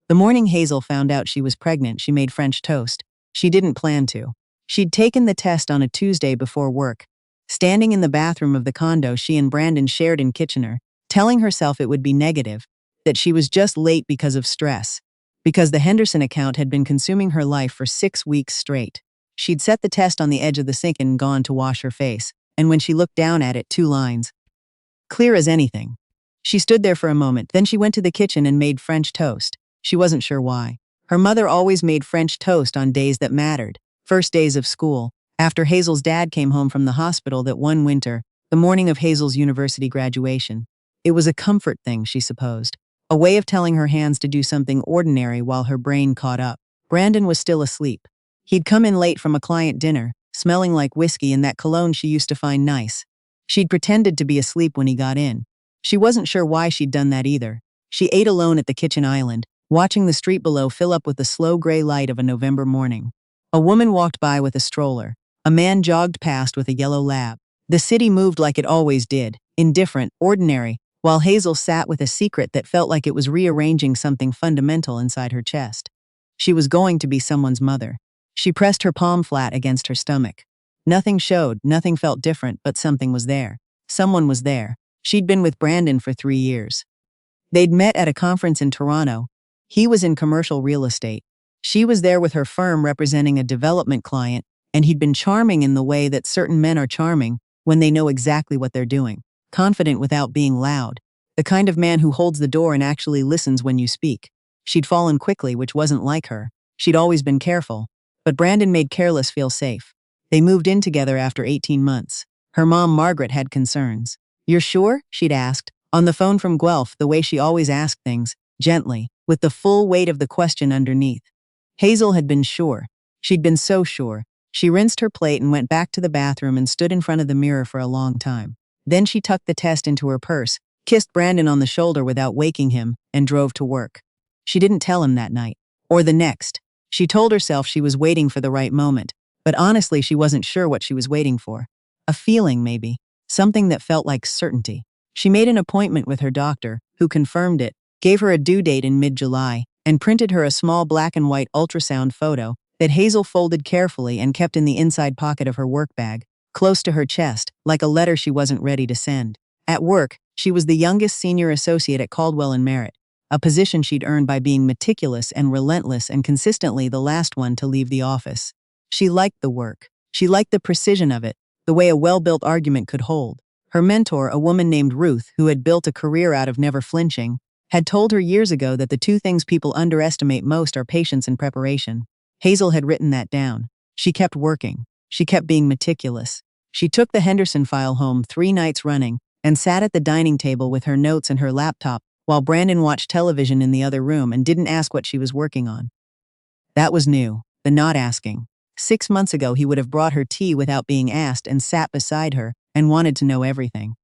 The morning Hazel found out she was pregnant, she made French toast. She didn't plan to. She'd taken the test on a Tuesday before work. Standing in the bathroom of the condo she and Brandon shared in Kitchener, telling herself it would be negative, that she was just late because of stress. Because the Henderson account had been consuming her life for 6 weeks straight. She'd set the test on the edge of the sink and gone to wash her face, and when she looked down at it, 2 lines. Clear as anything. She stood there for a moment, then she went to the kitchen and made French toast. She wasn't sure why. Her mother always made French toast on days that mattered. First days of school, after Hazel's dad came home from the hospital that one winter, the morning of Hazel's university graduation. It was a comfort thing, she supposed. A way of telling her hands to do something ordinary while her brain caught up. Brandon was still asleep. He'd come in late from a client dinner, smelling like whiskey and that cologne she used to find nice. She'd pretended to be asleep when he got in. She wasn't sure why she'd done that either. She ate alone at the kitchen island, watching the street below fill up with the slow gray light of a November morning. A woman walked by with a stroller. A man jogged past with a yellow lab. The city moved like it always did, indifferent, ordinary, while Hazel sat with a secret that felt like it was rearranging something fundamental inside her chest. She was going to be someone's mother. She pressed her palm flat against her stomach. Nothing showed, nothing felt different, but something was there. Someone was there. She'd been with Brandon for 3 years. They'd met at a conference in Toronto. He was in commercial real estate. She was there with her firm representing a development client, and he'd been charming in the way that certain men are charming when they know exactly what they're doing. Confident without being loud. The kind of man who holds the door and actually listens when you speak. She'd fallen quickly, which wasn't like her. She'd always been careful. But Brandon made careless feel safe. They moved in together after 18 months. Her mom, Margaret, had concerns. "You're sure?" she'd asked. On the phone from Guelph, the way she always asked things, gently, with the full weight of the question underneath. Hazel had been sure. She'd been so sure. She rinsed her plate and went back to the bathroom and stood in front of the mirror for a long time. Then she tucked the test into her purse, kissed Brandon on the shoulder without waking him, and drove to work. She didn't tell him that night. Or the next. She told herself she was waiting for the right moment. But honestly, she wasn't sure what she was waiting for. A feeling, maybe. Something that felt like certainty. She made an appointment with her doctor, who confirmed it, gave her a due date in mid-July, and printed her a small black and white ultrasound photo that Hazel folded carefully and kept in the inside pocket of her work bag, close to her chest, like a letter she wasn't ready to send. At work, she was the youngest senior associate at Caldwell and Merritt, a position she'd earned by being meticulous and relentless and consistently the last one to leave the office. She liked the work. She liked the precision of it, the way a well-built argument could hold. Her mentor, a woman named Ruth, who had built a career out of never flinching, had told her years ago that the 2 things people underestimate most are patience and preparation. Hazel had written that down. She kept working. She kept being meticulous. She took the Henderson file home 3 nights running and sat at the dining table with her notes and her laptop while Brandon watched television in the other room and didn't ask what she was working on. That was new, the not asking. 6 months ago he would have brought her tea without being asked and sat beside her and wanted to know everything.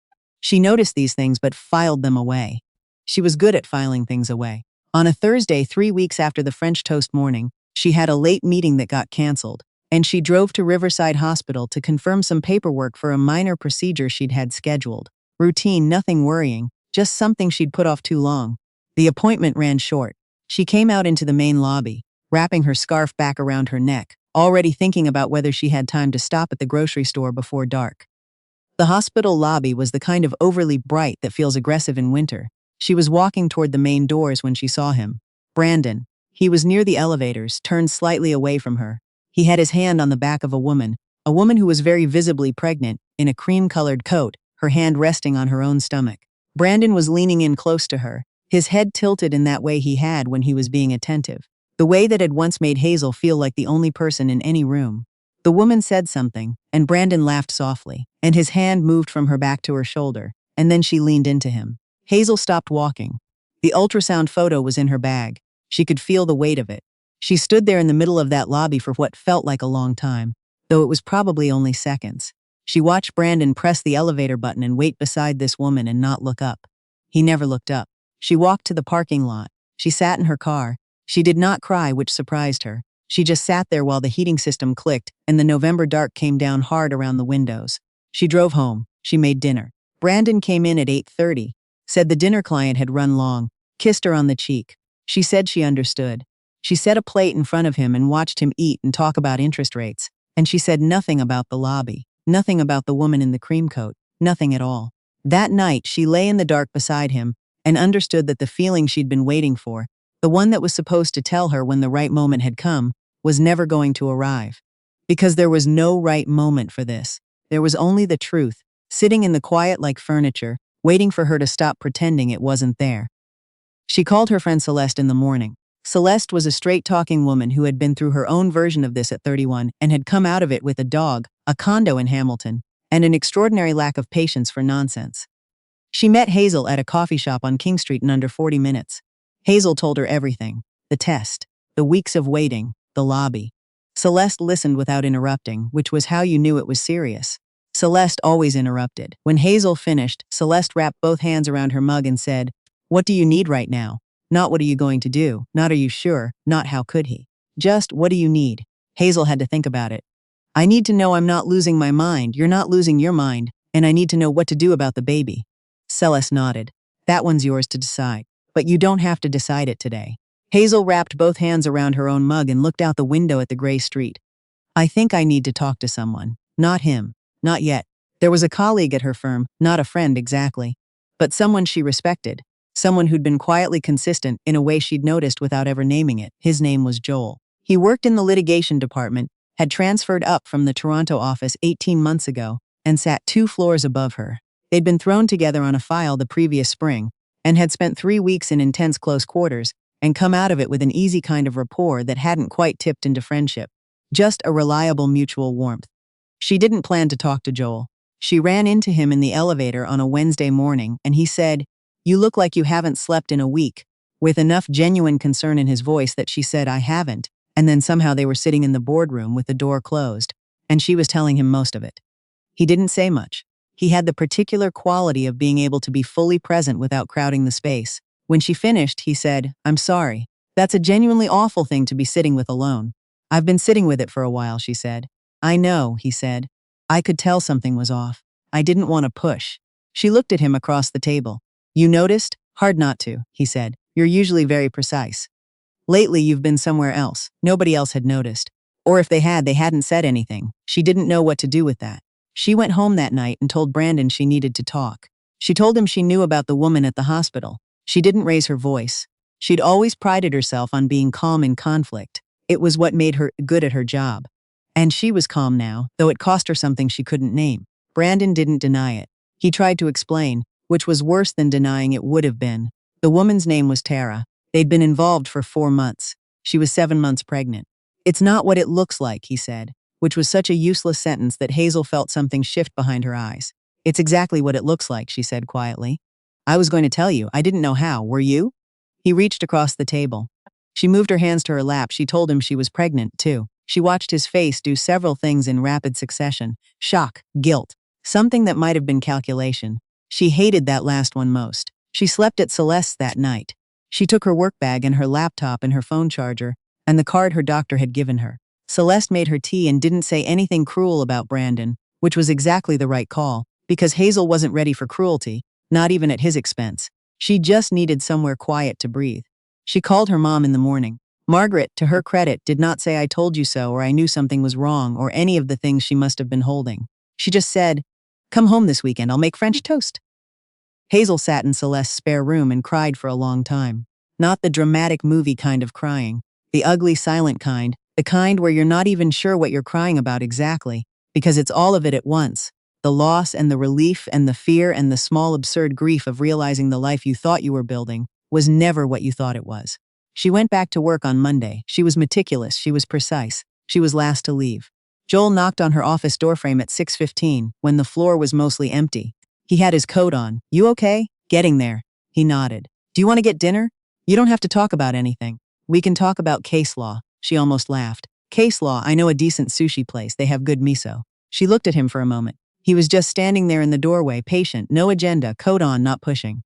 She noticed these things but filed them away. She was good at filing things away. On a Thursday 3 weeks after the French toast morning, she had a late meeting that got canceled, and she drove to Riverside Hospital to confirm some paperwork for a minor procedure she'd had scheduled. Routine, nothing worrying, just something she'd put off too long. The appointment ran short. She came out into the main lobby, wrapping her scarf back around her neck, already thinking about whether she had time to stop at the grocery store before dark. The hospital lobby was the kind of overly bright that feels aggressive in winter. She was walking toward the main doors when she saw him. Brandon. He was near the elevators, turned slightly away from her. He had his hand on the back of a woman who was very visibly pregnant, in a cream-colored coat, her hand resting on her own stomach. Brandon was leaning in close to her, his head tilted in that way he had when he was being attentive. The way that had once made Hazel feel like the only person in any room. The woman said something, and Brandon laughed softly, and his hand moved from her back to her shoulder, and then she leaned into him. Hazel stopped walking. The ultrasound photo was in her bag. She could feel the weight of it. She stood there in the middle of that lobby for what felt like a long time, though it was probably only seconds. She watched Brandon press the elevator button and wait beside this woman and not look up. He never looked up. She walked to the parking lot. She sat in her car. She did not cry, which surprised her. She just sat there while the heating system clicked and the November dark came down hard around the windows. She drove home. She made dinner. Brandon came in at 8:30, said the dinner client had run long, kissed her on the cheek. She said she understood. She set a plate in front of him and watched him eat and talk about interest rates. And she said nothing about the lobby, nothing about the woman in the cream coat, nothing at all. That night, she lay in the dark beside him and understood that the feeling she'd been waiting for, the one that was supposed to tell her when the right moment had come, was never going to arrive. Because there was no right moment for this. There was only the truth, sitting in the quiet like furniture, waiting for her to stop pretending it wasn't there. She called her friend Celeste in the morning. Celeste was a straight-talking woman who had been through her own version of this at 31 and had come out of it with a dog, a condo in Hamilton, and an extraordinary lack of patience for nonsense. She met Hazel at a coffee shop on King Street in under 40 minutes. Hazel told her everything: the test, the weeks of waiting, the lobby. Celeste listened without interrupting, which was how you knew it was serious. Celeste always interrupted. When Hazel finished, Celeste wrapped both hands around her mug and said, "What do you need right now? Not what are you going to do, not are you sure, not how could he. Just what do you need?" Hazel had to think about it. "I need to know I'm not losing my mind, you're not losing your mind, and I need to know what to do about the baby." Celeste nodded. "That one's yours to decide. But you don't have to decide it today." Hazel wrapped both hands around her own mug and looked out the window at the gray street. "I think I need to talk to someone. Not him. Not yet. There was a colleague at her firm, not a friend exactly. But someone she respected. Someone who'd been quietly consistent in a way she'd noticed without ever naming it. His name was Joel. He worked in the litigation department, had transferred up from the Toronto office 18 months ago, and sat 2 floors above her. They'd been thrown together on a file the previous spring, and had spent 3 weeks in intense close quarters, and come out of it with an easy kind of rapport that hadn't quite tipped into friendship. Just a reliable mutual warmth. She didn't plan to talk to Joel. She ran into him in the elevator on a Wednesday morning, and he said, "You look like you haven't slept in a week," with enough genuine concern in his voice that she said, "I haven't," and then somehow they were sitting in the boardroom with the door closed, and she was telling him most of it. He didn't say much. He had the particular quality of being able to be fully present without crowding the space. When she finished, he said, "I'm sorry. That's a genuinely awful thing to be sitting with alone." "I've been sitting with it for a while," she said. "I know," he said. "I could tell something was off. I didn't want to push." She looked at him across the table. "You noticed? Hard not to," he said. "You're usually very precise. Lately you've been somewhere else. Nobody else had noticed. Or if they had, they hadn't said anything." She didn't know what to do with that. She went home that night and told Brandon she needed to talk. She told him she knew about the woman at the hospital. She didn't raise her voice. She'd always prided herself on being calm in conflict. It was what made her good at her job. And she was calm now, though it cost her something she couldn't name. Brandon didn't deny it. He tried to explain, which was worse than denying it would have been. The woman's name was Tara. They'd been involved for 4 months. She was 7 months pregnant. "It's not what it looks like," he said, which was such a useless sentence that Hazel felt something shift behind her eyes. "It's exactly what it looks like," she said quietly. "I was going to tell you. I didn't know how. Were you?" He reached across the table. She moved her hands to her lap. She told him she was pregnant, too. She watched his face do several things in rapid succession. Shock, guilt, something that might have been calculation. She hated that last one most. She slept at Celeste's that night. She took her work bag and her laptop and her phone charger, and the card her doctor had given her. Celeste made her tea and didn't say anything cruel about Brandon, which was exactly the right call, because Hazel wasn't ready for cruelty, not even at his expense. She just needed somewhere quiet to breathe. She called her mom in the morning. Margaret, to her credit, did not say "I told you so" or "I knew something was wrong" or any of the things she must have been holding. She just said, "Come home this weekend, I'll make French toast." Hazel sat in Celeste's spare room and cried for a long time. Not the dramatic movie kind of crying. The ugly, silent kind. The kind where you're not even sure what you're crying about exactly, because it's all of it at once. The loss and the relief and the fear and the small absurd grief of realizing the life you thought you were building was never what you thought it was. She went back to work on Monday. She was meticulous. She was precise. She was last to leave. Joel knocked on her office doorframe at 6:15, when the floor was mostly empty. He had his coat on. "You okay?" "Getting there." He nodded. "Do you want to get dinner?" "You don't have to talk about anything. We can talk about case law." She almost laughed. "Case law, I know a decent sushi place. They have good miso." She looked at him for a moment. He was just standing there in the doorway, patient, no agenda, coat on, not pushing.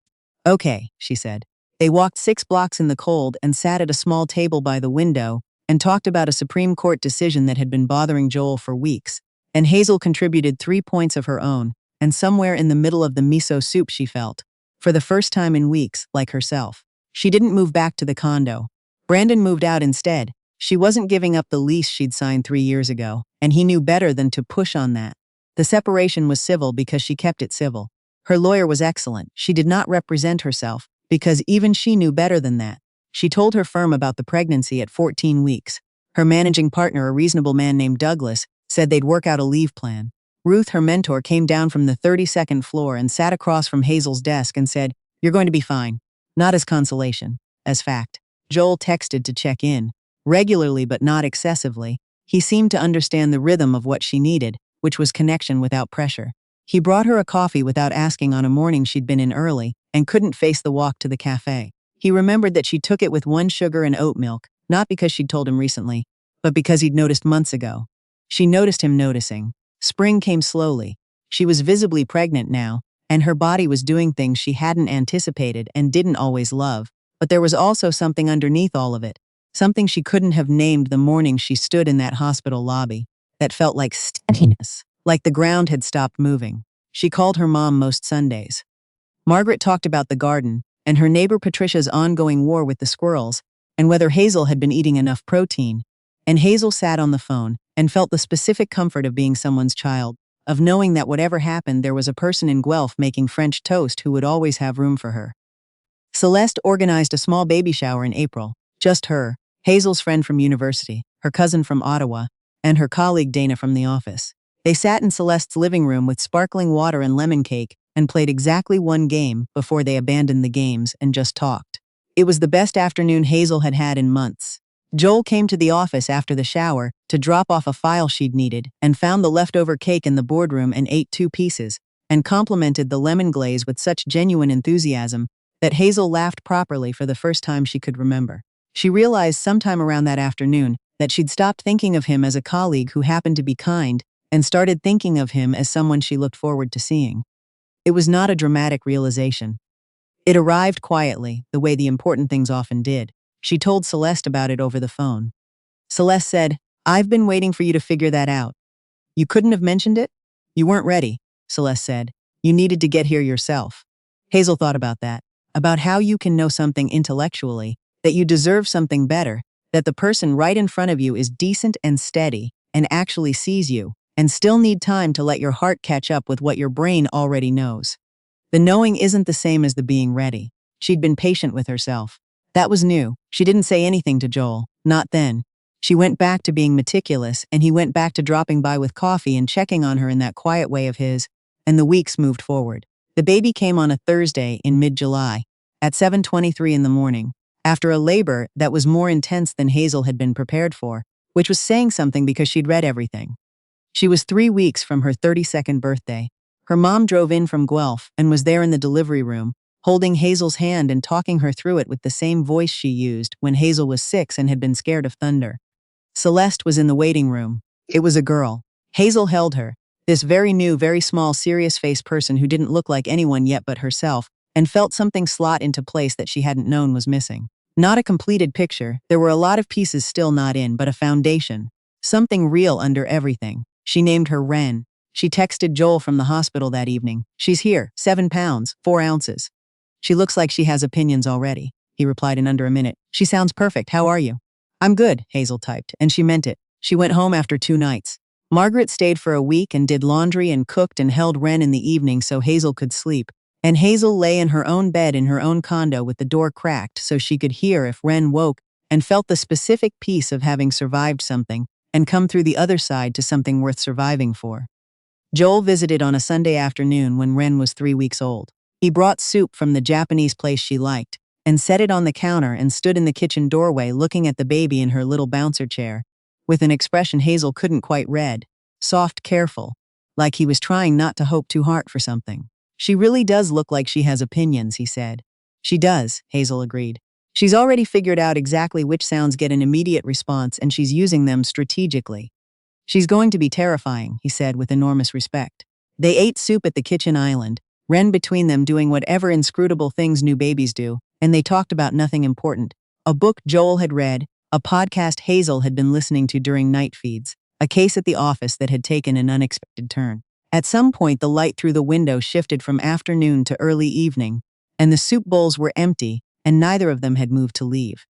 "Okay," she said. They walked 6 blocks in the cold and sat at a small table by the window and talked about a Supreme Court decision that had been bothering Joel for weeks. And Hazel contributed 3 points of her own, and somewhere in the middle of the miso soup she felt, for the first time in weeks, like herself. She didn't move back to the condo. Brandon moved out instead. She wasn't giving up the lease she'd signed 3 years ago, and he knew better than to push on that. The separation was civil because she kept it civil. Her lawyer was excellent. She did not represent herself, because even she knew better than that. She told her firm about the pregnancy at 14 weeks. Her managing partner, a reasonable man named Douglas, said they'd work out a leave plan. Ruth, her mentor, came down from the 32nd floor and sat across from Hazel's desk and said, "You're going to be fine." Not as consolation, as fact. Joel texted to check in. Regularly but not excessively. He seemed to understand the rhythm of what she needed, which was connection without pressure. He brought her a coffee without asking on a morning she'd been in early and couldn't face the walk to the cafe. He remembered that she took it with 1 sugar and oat milk, not because she'd told him recently, but because he'd noticed months ago. She noticed him noticing. Spring came slowly. She was visibly pregnant now, and her body was doing things she hadn't anticipated and didn't always love. But there was also something underneath all of it, something she couldn't have named the morning she stood in that hospital lobby, that felt like steadiness, like the ground had stopped moving. She called her mom most Sundays. Margaret talked about the garden, and her neighbor Patricia's ongoing war with the squirrels, and whether Hazel had been eating enough protein. And Hazel sat on the phone and felt the specific comfort of being someone's child, of knowing that whatever happened there was a person in Guelph making French toast who would always have room for her. Celeste organized a small baby shower in April. Just her, Hazel's friend from university, her cousin from Ottawa, and her colleague Dana from the office. They sat in Celeste's living room with sparkling water and lemon cake and played exactly 1 game before they abandoned the games and just talked. It was the best afternoon Hazel had had in months. Joel came to the office after the shower to drop off a file she'd needed and found the leftover cake in the boardroom and ate 2 pieces and complimented the lemon glaze with such genuine enthusiasm that Hazel laughed properly for the first time she could remember. She realized sometime around that afternoon that she'd stopped thinking of him as a colleague who happened to be kind and started thinking of him as someone she looked forward to seeing. It was not a dramatic realization. It arrived quietly, the way the important things often did. She told Celeste about it over the phone. Celeste said, "I've been waiting for you to figure that out." "You couldn't have mentioned it?" "You weren't ready," Celeste said. "You needed to get here yourself." Hazel thought about that, about how you can know something intellectually, that you deserve something better, that the person right in front of you is decent and steady and actually sees you, and still need time to let your heart catch up with what your brain already knows. The knowing isn't the same as the being ready. She'd been patient with herself. That was new. She didn't say anything to Joel, not then. She went back to being meticulous, and he went back to dropping by with coffee and checking on her in that quiet way of his, and the weeks moved forward. The baby came on a Thursday in mid-July, at 7:23 in the morning, after a labor that was more intense than Hazel had been prepared for, which was saying something because she'd read everything. She was 3 weeks from her 32nd birthday. Her mom drove in from Guelph and was there in the delivery room, holding Hazel's hand and talking her through it with the same voice she used when Hazel was 6 and had been scared of thunder. Celeste was in the waiting room. It was a girl. Hazel held her, this very new, very small, serious-faced person who didn't look like anyone yet but herself, and felt something slot into place that she hadn't known was missing. Not a completed picture, there were a lot of pieces still not in, but a foundation. Something real under everything. She named her Wren. She texted Joel from the hospital that evening. "She's here, 7 pounds, 4 ounces. She looks like she has opinions already," he replied in under a minute. "She sounds perfect. How are you?" "I'm good," Hazel typed, and she meant it. She went home after 2 nights. Margaret stayed for a week and did laundry and cooked and held Wren in the evening so Hazel could sleep. And Hazel lay in her own bed in her own condo with the door cracked so she could hear if Wren woke and felt the specific peace of having survived something and come through the other side to something worth surviving for. Joel visited on a Sunday afternoon when Wren was 3 weeks old. He brought soup from the Japanese place she liked and set it on the counter and stood in the kitchen doorway looking at the baby in her little bouncer chair, with an expression Hazel couldn't quite read, soft, careful, like he was trying not to hope too hard for something. "She really does look like she has opinions," he said. "She does," Hazel agreed. "She's already figured out exactly which sounds get an immediate response and she's using them strategically. She's going to be terrifying," he said with enormous respect. They ate soup at the kitchen island, Wren between them doing whatever inscrutable things new babies do, and they talked about nothing important. A book Joel had read, a podcast Hazel had been listening to during night feeds, a case at the office that had taken an unexpected turn. At some point the light through the window shifted from afternoon to early evening, and the soup bowls were empty, and neither of them had moved to leave.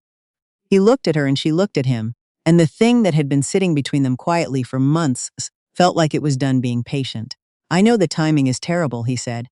He looked at her and she looked at him, and the thing that had been sitting between them quietly for months felt like it was done being patient. I know the timing is terrible, he said.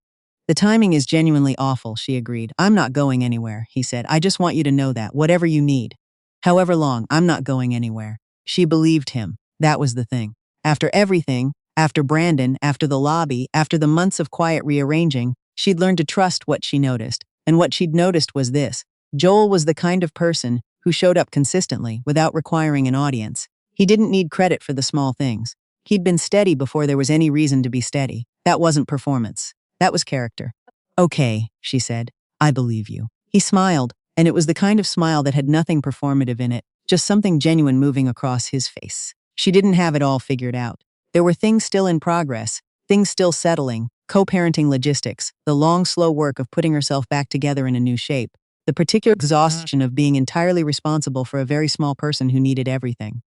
The timing is genuinely awful, she agreed. I'm not going anywhere, he said. I just want you to know that, whatever you need. However long, I'm not going anywhere. She believed him. That was the thing. After everything, after Brandon, after the lobby, after the months of quiet rearranging, she'd learned to trust what she noticed. And what she'd noticed was this. Joel was the kind of person who showed up consistently without requiring an audience. He didn't need credit for the small things. He'd been steady before there was any reason to be steady. That wasn't performance. That was character. Okay, she said. I believe you. He smiled, and it was the kind of smile that had nothing performative in it, just something genuine moving across his face. She didn't have it all figured out. There were things still in progress, things still settling, co-parenting logistics, the long, slow work of putting herself back together in a new shape, the particular exhaustion of being entirely responsible for a very small person who needed everything.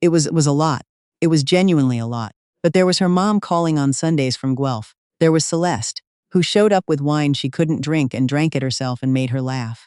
It was a lot. It was genuinely a lot. But there was her mom calling on Sundays from Guelph. There was Celeste, who showed up with wine she couldn't drink and drank it herself and made her laugh.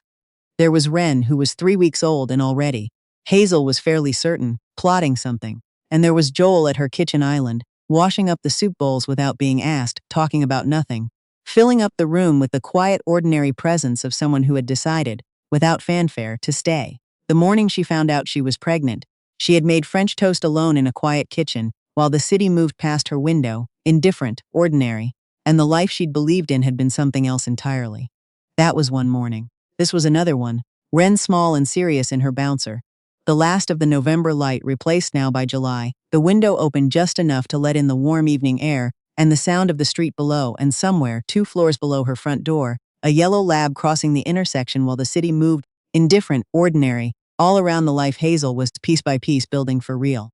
There was Wren, who was 3 weeks old and already. Hazel was fairly certain, plotting something. And there was Joel at her kitchen island, washing up the soup bowls without being asked, talking about nothing, filling up the room with the quiet, ordinary presence of someone who had decided, without fanfare, to stay. The morning she found out she was pregnant, she had made French toast alone in a quiet kitchen, while the city moved past her window, indifferent, ordinary, and the life she'd believed in had been something else entirely. That was one morning. This was another one, Wren small and serious in her bouncer. The last of the November light replaced now by July, the window opened just enough to let in the warm evening air and the sound of the street below, and somewhere, 2 floors below her front door, a yellow lab crossing the intersection while the city moved, indifferent, ordinary, all around the life Hazel was piece by piece building for real.